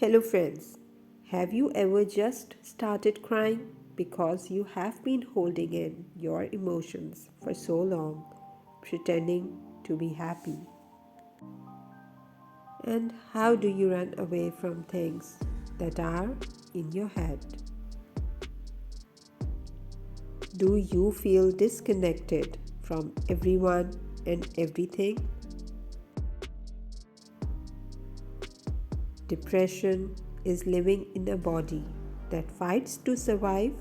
Hello, friends. Have you ever just started crying because you have been holding in your emotions for so long, pretending to be happy? And how do you run away from things that are in your head? Do you feel disconnected from everyone and everything? Depression is living in a body that fights to survive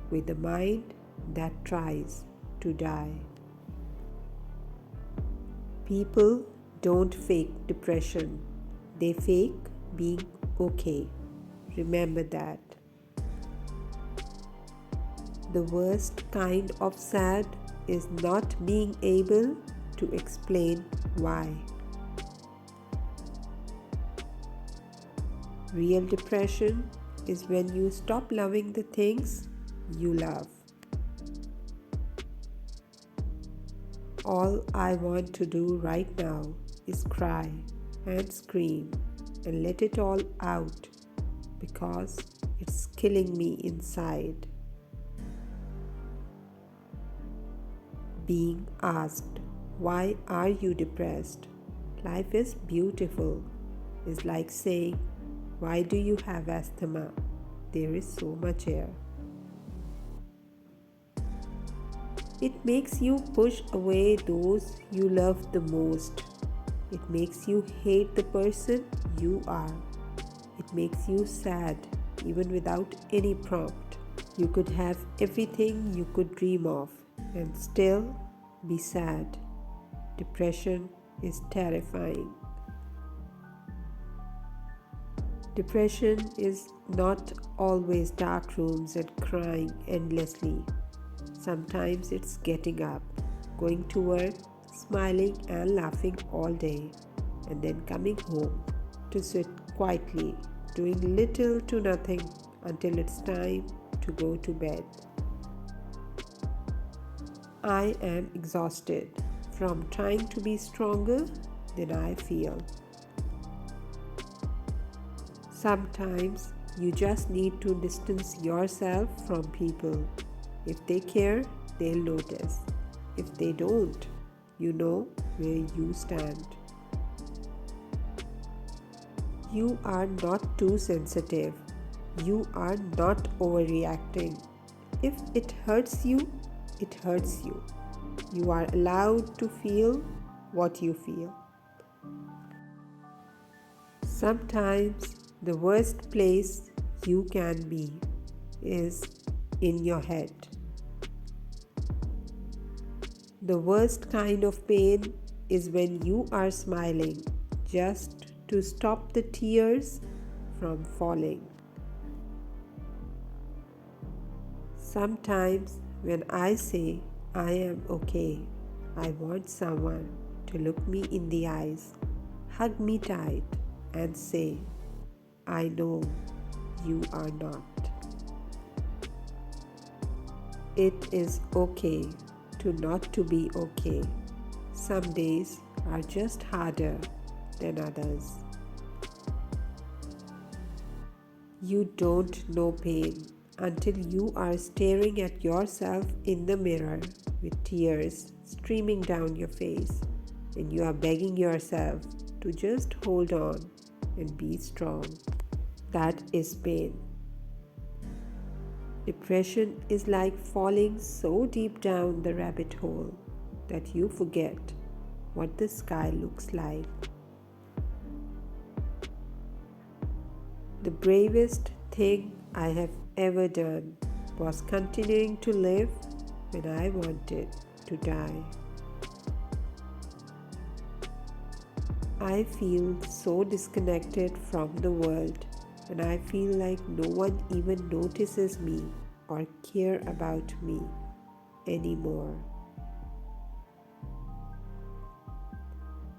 with a mind that tries to die. People don't fake depression, they fake being okay. Remember that. The worst kind of sad is not being able to explain why. Real depression is when you stop loving the things you love. All I want to do right now is cry and scream and let it all out because it's killing me inside. Being asked, "Why are you depressed? Life is beautiful," is like saying, "Why do you have asthma? There is so much air." It makes you push away those you love the most. It makes you hate the person you are. It makes you sad even without any prompt. You could have everything you could dream of and still be sad. Depression is terrifying. Depression is not always dark rooms and crying endlessly. Sometimes it's getting up, going to work, smiling and laughing all day, and then coming home to sit quietly, doing little to nothing until it's time to go to bed. I am exhausted from trying to be stronger than I feel. Sometimes you just need to distance yourself from people. If they care, they'll notice. If they don't, you know where you stand. You are not too sensitive. You are not overreacting. If it hurts you, it hurts you. You are allowed to feel what you feel. Sometimes the worst place you can be is in your head. The worst kind of pain is when you are smiling just to stop the tears from falling. Sometimes when I say I am okay, I want someone to look me in the eyes, hug me tight, and say, "I know you are not." It is okay to not to be okay. Some days are just harder than others. You don't know pain until you are staring at yourself in the mirror with tears streaming down your face and you are begging yourself to just hold on and be strong. That is pain. Depression is like falling so deep down the rabbit hole that you forget what the sky looks like. The bravest thing I have ever done was continuing to live when I wanted to die. I feel so disconnected from the world, and I feel like no one even notices me or care about me anymore.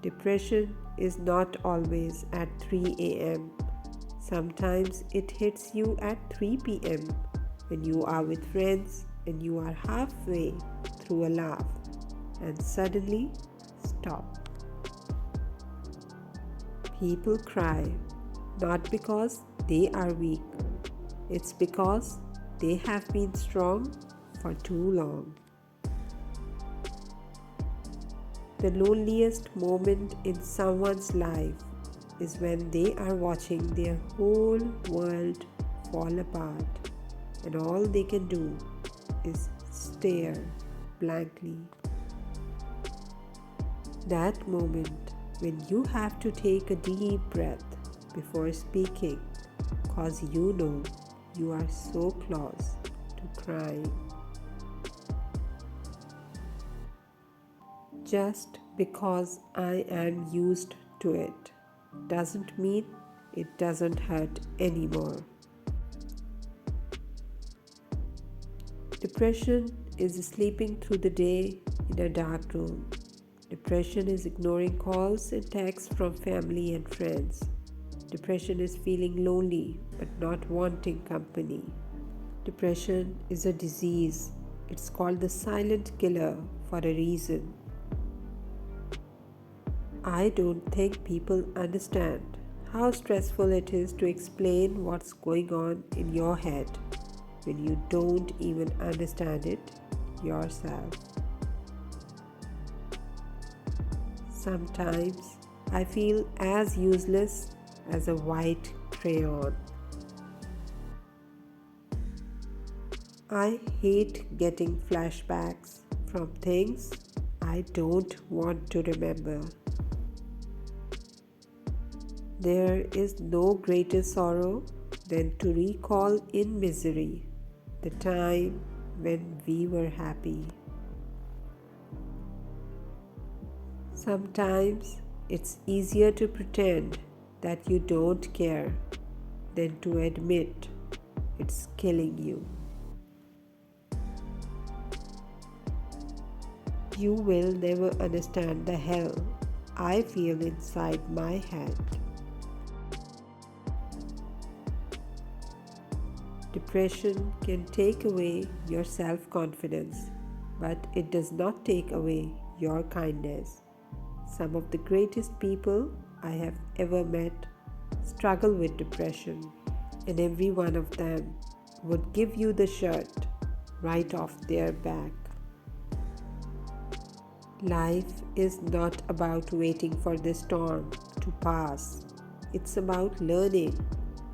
Depression is not always at 3 a.m. Sometimes it hits you at 3 p.m. when you are with friends and you are halfway through a laugh and suddenly stop. People cry not because they are weak. It's because they have been strong for too long. The loneliest moment in someone's life is when they are watching their whole world fall apart and all they can do is stare blankly. That moment when you have to take a deep breath before speaking because you know you are so close to crying. Just because I am used to it doesn't mean it doesn't hurt anymore. Depression is sleeping through the day in a dark room. Depression is ignoring calls and texts from family and friends. Depression is feeling lonely but not wanting company. Depression is a disease. It's called the silent killer for a reason. I don't think people understand how stressful it is to explain what's going on in your head when you don't even understand it yourself. Sometimes I feel as useless as a white crayon. I hate getting flashbacks from things I don't want to remember. There is no greater sorrow than to recall in misery the time when we were happy. Sometimes it's easier to pretend that you don't care than to admit it's killing you. You will never understand the hell I feel inside my head. Depression can take away your self-confidence, but it does not take away your kindness. Some of the greatest people I have ever met struggle with depression, and every one of them would give you the shirt right off their back. Life is not about waiting for the storm to pass. It's about learning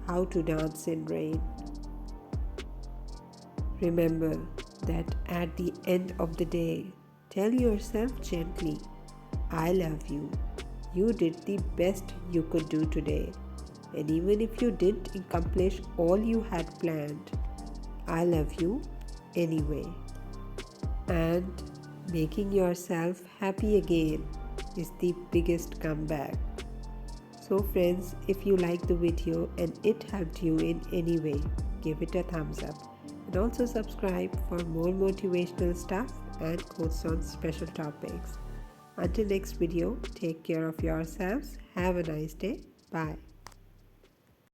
how to dance in rain. Remember that at the end of the day, tell yourself gently, I love you. You did the best you could do today. And even if you didn't accomplish all you had planned, I love you anyway. And making yourself happy again is the biggest comeback. So friends, if you liked the video and it helped you in any way, give it a thumbs up. And also subscribe for more motivational stuff and quotes on special topics. Until next video, take care of yourselves. Have a nice day. Bye.